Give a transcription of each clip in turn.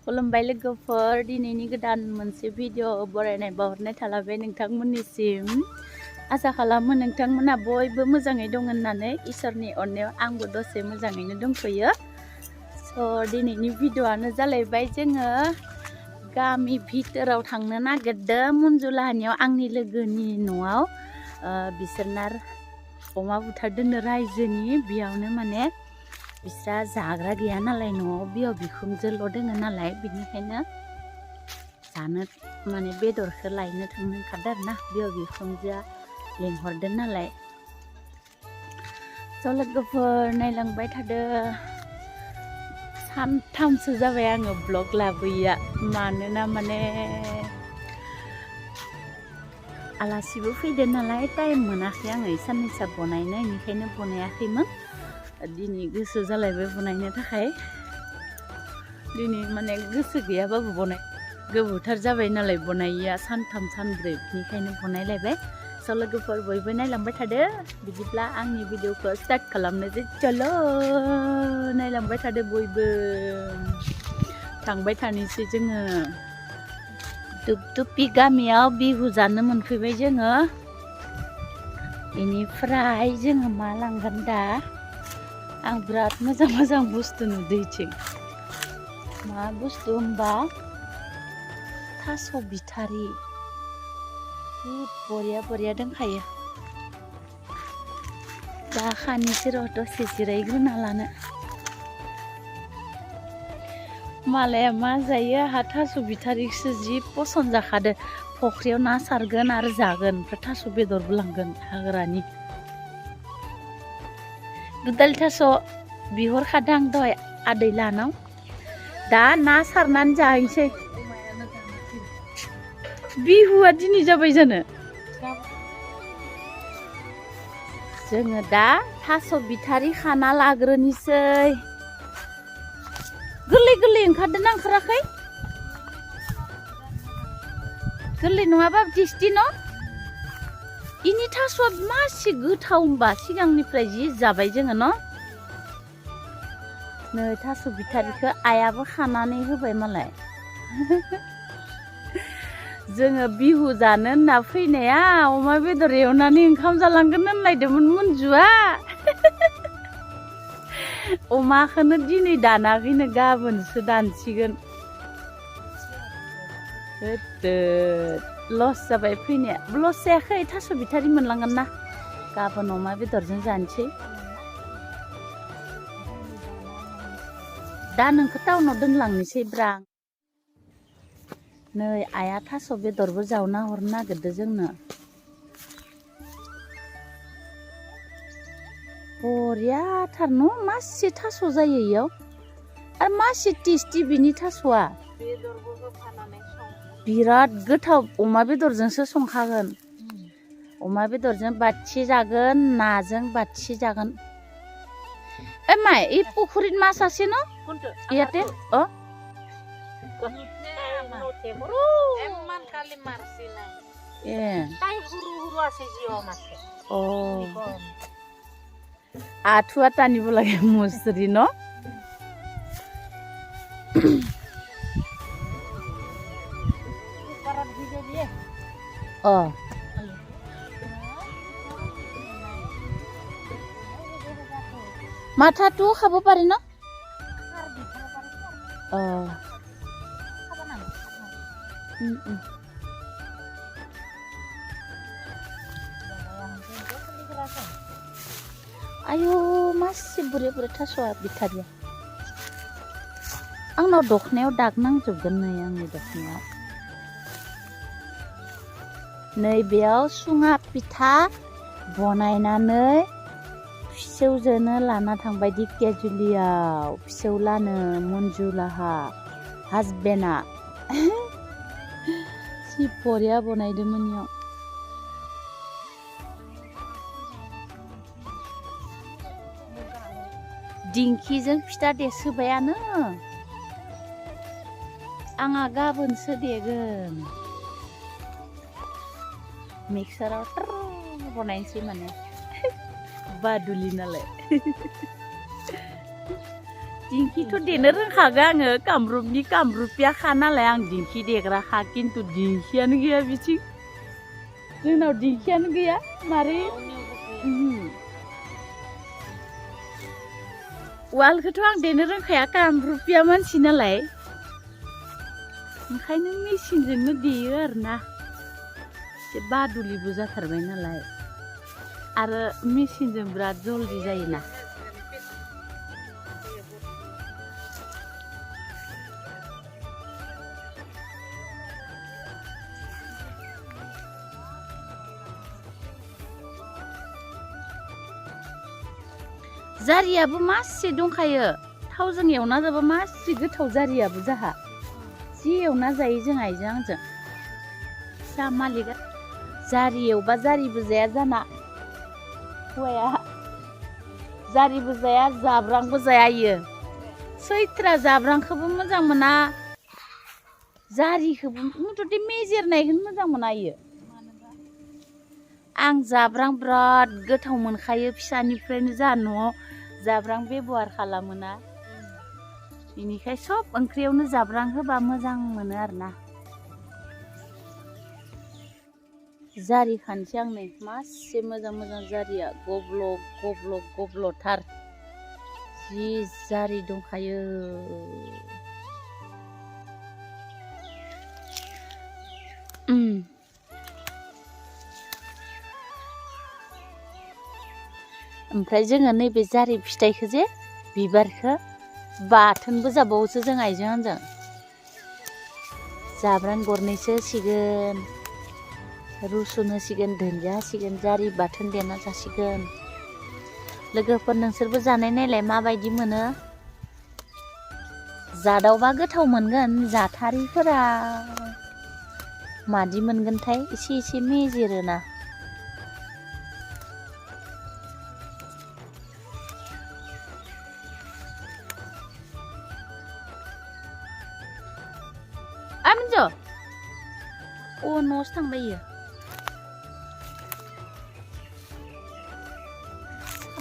खुलुमबाय लोगोफोर दिनैनि गोदान मोनसे भिडिअ बरायनाय बावहरनाय थालाबाय नोंथांमोननिसिम आसा खालामो नोंथांमोना बयबो मोजाङै दं होननानै इसोरनि अननायाव आंबो दसे मोजाङैनो दंथ'यो। स' दिनैनि भिडिअआनो जालायबाय जोङो गामि भितोराव थांनो नागिरदों मन्जुलाहानियाव आंनि लोगोनि न'आव बिसोरना अमा बुथारदोंनो रायजोनि बेयावनो माने बिस्रा जाग्रा गैया नालाय न'आव बिहाव बिखुनजोल' दोङो नालाय बिनिखायनो जानो माने बेदरखौ लायनो थांनो ओंखारदों आरोना बिहाव बिखुनजोआ लेंहरदों नालाय। स' लोगोफोर नायलांबाय थादो सानथामसो जाबाय आङो ब्लग लाबोयैया मानोना माने आलासिबो फैदों नालाय टाइम मोनाखै आङो साननैसो बनायनो बेनिखायनो बनायाखैमोन। दिनै गोसो जालायबाय बनायनो थाखाय दिनै माने गोसो गैयाबाबो बनाय गोबावथार जाबाय नालाय बनायैया सानथाम सानब्रै बेनिखायनो बनायलायबाय। स' लोगोफोर बयबो नायलांबाय थादो बिदिब्ला आंनि भिडिअखौ स्टार्ट खालामनोसै चल' नायलांबाय थादो बयबो थांबाय थानोसै जोङो दुबदुबि गामियाव बिहु जानो मोनफैबाय जोङो। बेनिफ्राय जोङो मा लांगोन दा आं बिराद मोजां मोजां बुस्थु नुदों मा बुस्थु होनबा थास' बिथारि बरिया बरिया दंखायो दा खानोसै र' दसे जिरायग्रोना लानो मालाया मा जायो आंहा थास' बिथारिखौसो जि पसन्द जाखादो फख्रियाव ना सारगोन आरो जागोन ओमफ्राय थास' बेदरबो लांगोन हाग्रानि दुदालि थास' बिहरखादों आं दहाय आदै लानाव दा ना सारनानै जाहैसै बिहुआ दिनै जाबाय जानो जोङो दा थास' बिथारि खाना लाग्रोनोसै गोरलै गोरलै ओंखारदों ना ओंखाराखै गोरलै नङाबा टेस्टि न' इनि थास'आ मासि गोथाव होनबा सिगांनिफ्राय जि जाबाय जोङो न' नै थास' बिथारिखौ आइयाबो खानानै होबाय मालाय जोङो बिहु जानो होनना फैनाया अमा बेदर एवनानै ओंखाम जालांगोन होनलायदोंमोन मन्जुआ अमाखौनो दिनै दानाखैनो गाबोनसो दानसिगोन लस जाबाय फैनाया लस जायाखै थास' बिथारि मोनलांगोन ना गाबोन अमा बेदरजों जानोसै दा नोंखौ टाउनाव दोनलांनोसै ब्रा नै आइया थास' बेदरबो जावना हरनो नागिरदों जोंनो बरियाथार न' मासि थास' जायो इयाव आरो मासि टेस्टि बिनि थास'आ बिराद गोथाव अमा बेदरजोंसो संखागोन अमा बेदरजों बाथि जागोन नाजों बाथि जागोन ए माय इ पुखुरित माछ আছে न ইয়াতে অ আঠুৱা টানিব লাগে মুচৰি ন অ মাথাটো খাব পাৰি ন অ आयु मासि बुरे बुरे थास'आ बिथारिया आंनाव दखनायाव दाग नांजोबगोन नै आंनि दखनायाव नै बेयाव सुङा पिठा बनायनानै फिसौजोनो लाना थांबाय दिकेजुलियाव फिसौलानो मन्जुलाहा हासबेन्डआ जि बरिया बनायदोंमोन इयाव दिंखिजों फिथा देसोबायानो आंहा गाबोनसो देगोन मिक्साराव बनायनोसै माने बादुलि नालाय दिंखिथ' देनो रोंखागो आङो कामरुपनि कामरुपियाखा नालाय आं दिंखि देग्राखा खिन्थु दिंखियानो गैया बिथिं जोंनाव दिंखियानो गैया मारै उवालखौथ' आं देनो रोंखाया कामरुपिया मानसि नालाय ओंखायनो मेचिनजोंनो देयो आरोना एसे बादुलिबो जाथारबाय नालाय आरो मेचिनजों बिराद जल्दि जायोना जारियाबो मासे दंखायो थावजों एवना जाबा मासे गोथाव जारियाबो जाहा जि एवना जायो जों आइजों आंजों सा मालिका जारि एवबा जारिबो जाया जाना हौवाया जारिबो जाया जाब्रांबो जाया इयो सैथ्रा जाब्रांखौबो मोजां मोना जारिखौबो मथथे मेजेरनायखौनो मोजां मोना इयो आं जाब्रां बिराद गोथाव मोनखायो फिसानिफ्रायनो जोंहा न'आव जाब्रां बेबहार खालामोना बेनिखाय सब ओंख्रियावनो जाब्रां होबा मोजां मोनो आरोना जारि खानसै आं नै मासे मोजां मोजां जारिया गब्ल' गब्ल' गब्ल'थार जि जारि दंखायो ओमफ्राय जोङो नैबे जारि फिथाइखौ जे बिबारखौ बाथोनबो जाबावोसो जों आइजों आंजों जाब्रां गरनैसो होसिगोन रुसुन होसिगोन दुन्दिया होसिगोन जारि बाथोन देना जासिगोन लोगोफोर नोंसोरबो जानाय नायलाय माबायदि मोनो जादावबा गोथाव मोनगोन जाथारिफोरा मादि मोनगोनथाय एसे एसे मेजेरोना आमजो अ न'आवसो थांबाय इयो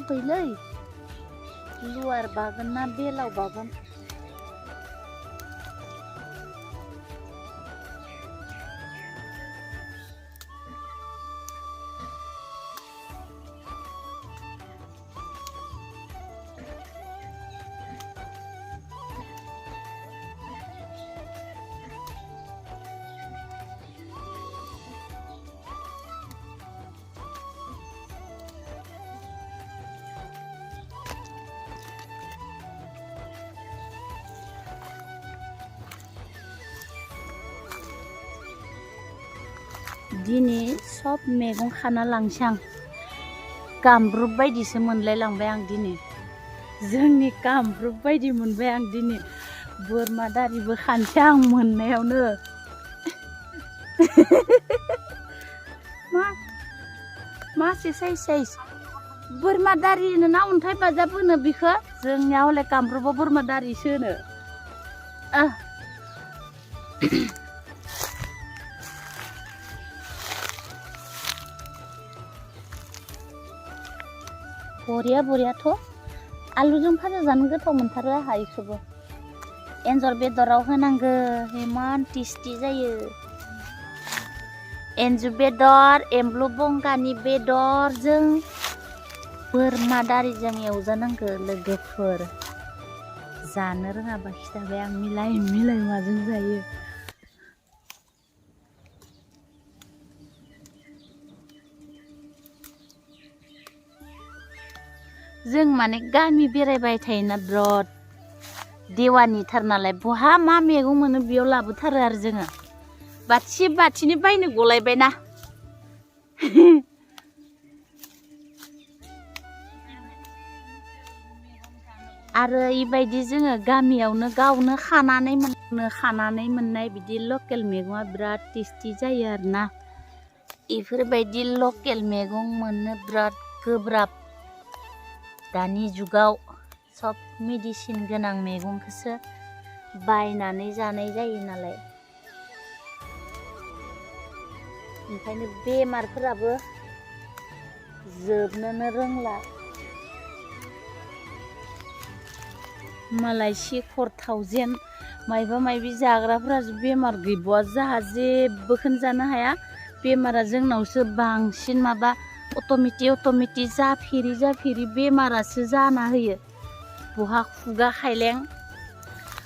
साबैलै लुवार बागोन ना बेलाव बागोन दिनै सब मैगं खाना लांसै आं कामरुप बायदिसो मोनलायलांबाय आं दिनै जोंनि कामरुप बायदि मोनबाय आं दिनै बोरमा दारिबो खानसै आं मोननायावनो मासे साइज बोरमा दारि होनो ना अन्थाइ बाजाब होनो बिखौ जोंनिया हले कामरुपाव बोरमा दारिसो होनो बरिया बरियाथ' आलुजों भाजा जानो गोथाव मोनथारो आंहा इखौबो एन्जर बेदराव होनांगो इमान टेस्टि जायो एन्जर बेदर एम्बु बंगानि बेदरजों बोरमा दारिजों एवजानांगो लोगोफोर जानो रोङाबा खिथाबाय आं मिलाय माजों जायो जों माने गामि बेरायबाय थायोना बिराद देवानिथार नालाय बहा मा मैगं मोनो बेयाव लाबोथारो आरो जोङो बाथिनि बायनो गलायबायना आरो इबायदि जोङो गामियावनो गावनो खानानै मोननाय बिदि लकेल मैगङा बिराद टेस्टि जायो आरोना इफोरबायदि लकेल मैगं मोननो बिराद गोब्राब दानि जुगाव सब मेडिसिन गोनां मैगंखौसो बायनानै जानाय जायो नालाय ओंखायनो बेमारफोराबो जोबनोनो रोंला मालाय शेखर थावजेन मायबा मायबि जाग्राफोरा बेमार गैबावा जाहा जेबोखौनो जानो हाया बेमारा जोंनावसो बांसिन माबा अट'मेटिक जाफेरि बेमारासो जाना होयो बहा खुगा खायलें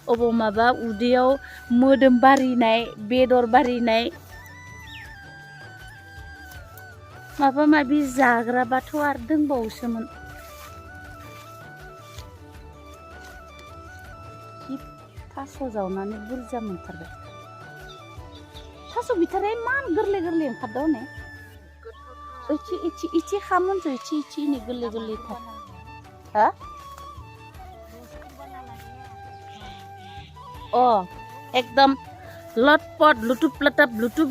अबाव माबा उदैयाव मोदोम बारिनाय बेदर बारिनाय माबा माबि जाग्राबाथ' आरो दंबावोसोमोन थास' जावनानै बुरजा मोनथारबाय थास' बिथारा इमान गोरलै ओंखारदों हनै इथि खामोनसो इथि गोरलै थार हा अ एकदम लटपट लुटुब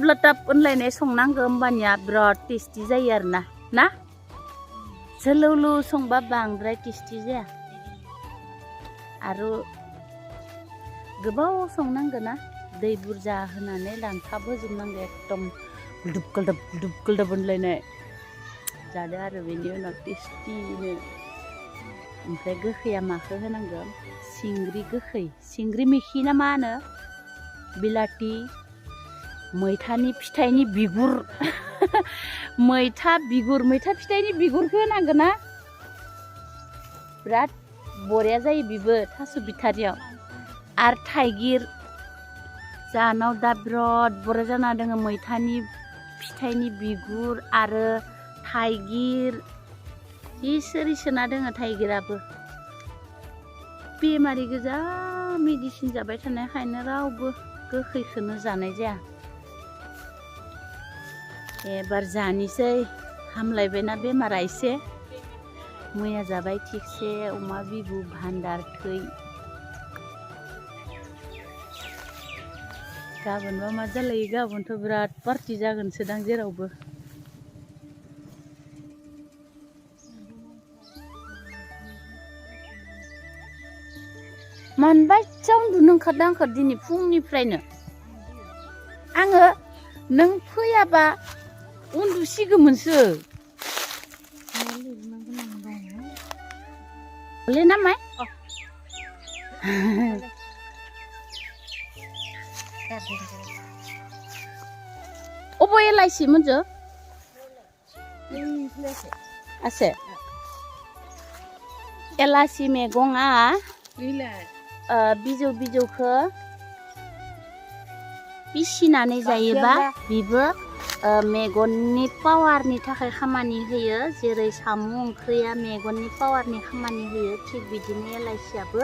लाटाब होनलायनाय संनांगौ होमबानिया बिराद टेस्टि जायो आरोना ना जोलौलु संबा बांद्राय टेस्टि जाया आरो गोबाव संनांगौ ना दै बुरजा होनानै लांखाब होजोबनांगौ एकदम गुलदुब गुलदाब होनलायनाय जादो आरो बेनि उनाव टेस्टिनो ओमफ्राय गोखैया माखौ होनांगौ सिंग्रि मैखि ना मा होनो बिलाथि मैथानि फिथाइनि बिगुर मैथा फिथाइनि बिगुरखौ होनांगौ ना बिराद बरिया जायो बेबो थास' बिथारियाव आरो थाइगिर जानाव दा बिराद बरिया जाना दङ मैथानि फिथाइनि बिगुर आरो थाइगिर सोरि सोना दङ थाइगिराबो बेमारि गोजा मेडिसिन जाबाय थानायखायनो रावबो गोखैखौनो जानाय जाया एबार जानोसै हामलायबायना बेमारा एसे मैया जाबाय थिगसे अमा बिबु भान्दार थै गाबोनबा मा जालायो गाबोनथ' बिराद पार्टि जागोनसोदां जेरावबो मानबाय उन्दुनो ओंखारदों आंखौ दिनै फुंनिफ्रायनो आङो नों फैयाबा उन्दुसिगौमोनसो ले ना माय अबो एलाइसि मोनजो আছে एलासि मैगङा बिजौखौ पिसिनानै जायोबा बेबो मेगननि पावारनि थाखाय खामानि होयो जेरै साम' ओंख्रिया मेगननि पावारनि खामानि होयो थिग बिदिनो एलाइसियाबो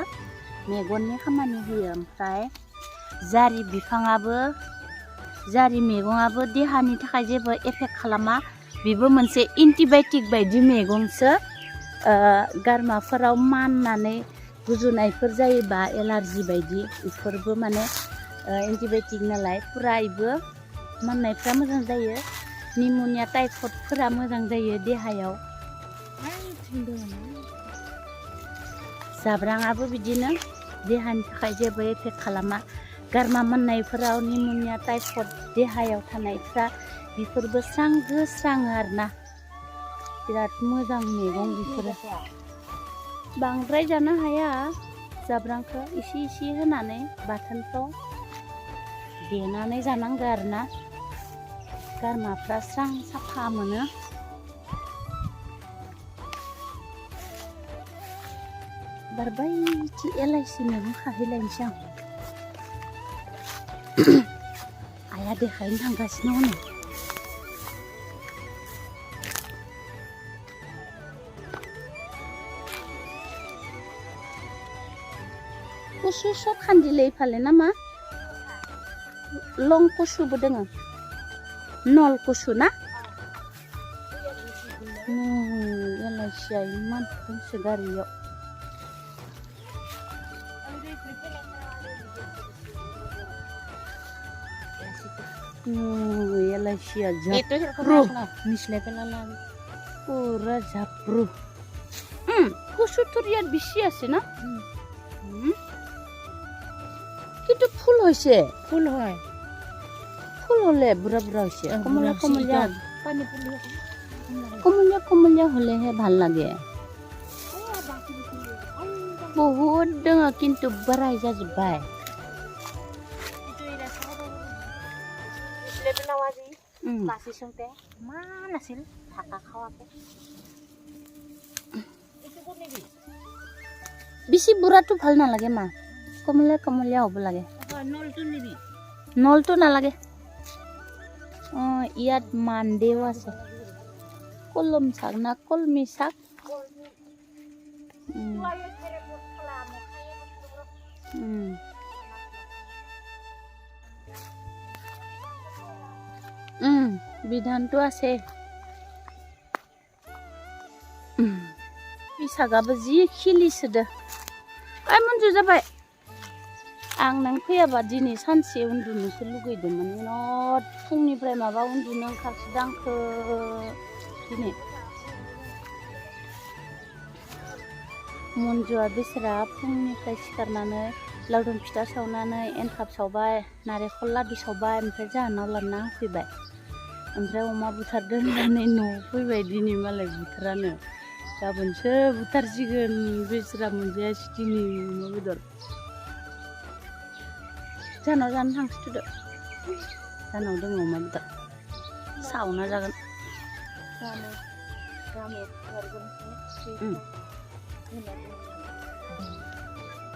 मेगननि खामानि होयो ओमफ्राय जारि मैगङाबो देहानि थाखाय जेबो एफेक्ट खालामा बेबो मोनसे एन्टिबायटिक बायदि मैगंसो गारमाफोराव माननानै गुजुनायफोर जायोबा एलार्जि बायदि बेफोरबो माने एन्टिबायटिक नालाय फुरा इबो माननायफ्रा मोजां जायो निम'निया टाइफयडफोरा मोजां जायो देहायाव जाब्राङाबो बिदिनो देहानि थाखाय जेबो एफेक्ट खालामा गारमा मोननायफोराव निम'निया टाइफयड देहायाव थानायफ्रा बेफोरबो स्रां गोस्राङो आरोना बिराद मोजां मैगं बेफोरो बांद्राय जानो हाया जाब्रांखौ इसे होनानै बाथोनफ्राव देनानै जानांगौ आरोना गारमाफ्रा स्रां साफा मोनो बारबायथि एलाइसि मैगं खाहैलायनोसै आं आइया देखायनो थांगासिनो हनै कुसु सब खान्दिलै फाले ना मा लं कुसुबो दोङो नल कुसु ना एलाइसिया इमान दंसो गारियाव एलाइसिया जाप्रु पुरा जाप्रु कुसु तुरियार बेसि আছে না কিন্তু ফুল হইছে ফুল হলে বুড়া হইছে কমলীয়া হলেহে ভাল লাগে बहुद दङ खिन्थु बोराय जाजोब्बाय বেছি বুঢ়াটো ভাল নালাগে মা কমলীয়া কমলীয়া হ'ব লাগে নলটো নালাগে ইয়াত মানদেও আছে কলম শাক না কলমি শাক বিধানটো আছে শাকাबो जि खिलिसोदो ओइ मन्जु जाबाय आं नों फैयाबा दिनै सानसे उन्दुनोसो लुगैदोंमोन बिराद फुंनिफ्राय माबा उन्दुनो ओंखारसोदों आंखो दिनै मन्जुआ बेसरा फुंनिफ्राय सिखारनानै लावदुम फिथा सावनानै एनथाब सावबाय नारेंखल लादु सावबाय ओमफ्राय जाहानाव लाबोना होफैबाय ओमफ्राय अमा बुथारदों होननानै न'आव फैबाय दिनै मालाय बुथारानो गाबोनसो बुथारसिगोन बेसरा मोनजायासै दिनै अमा बेदर जाहानाव जानो थांसैथ'दो जाहानाव दङ अमा बेदर सावना जागोन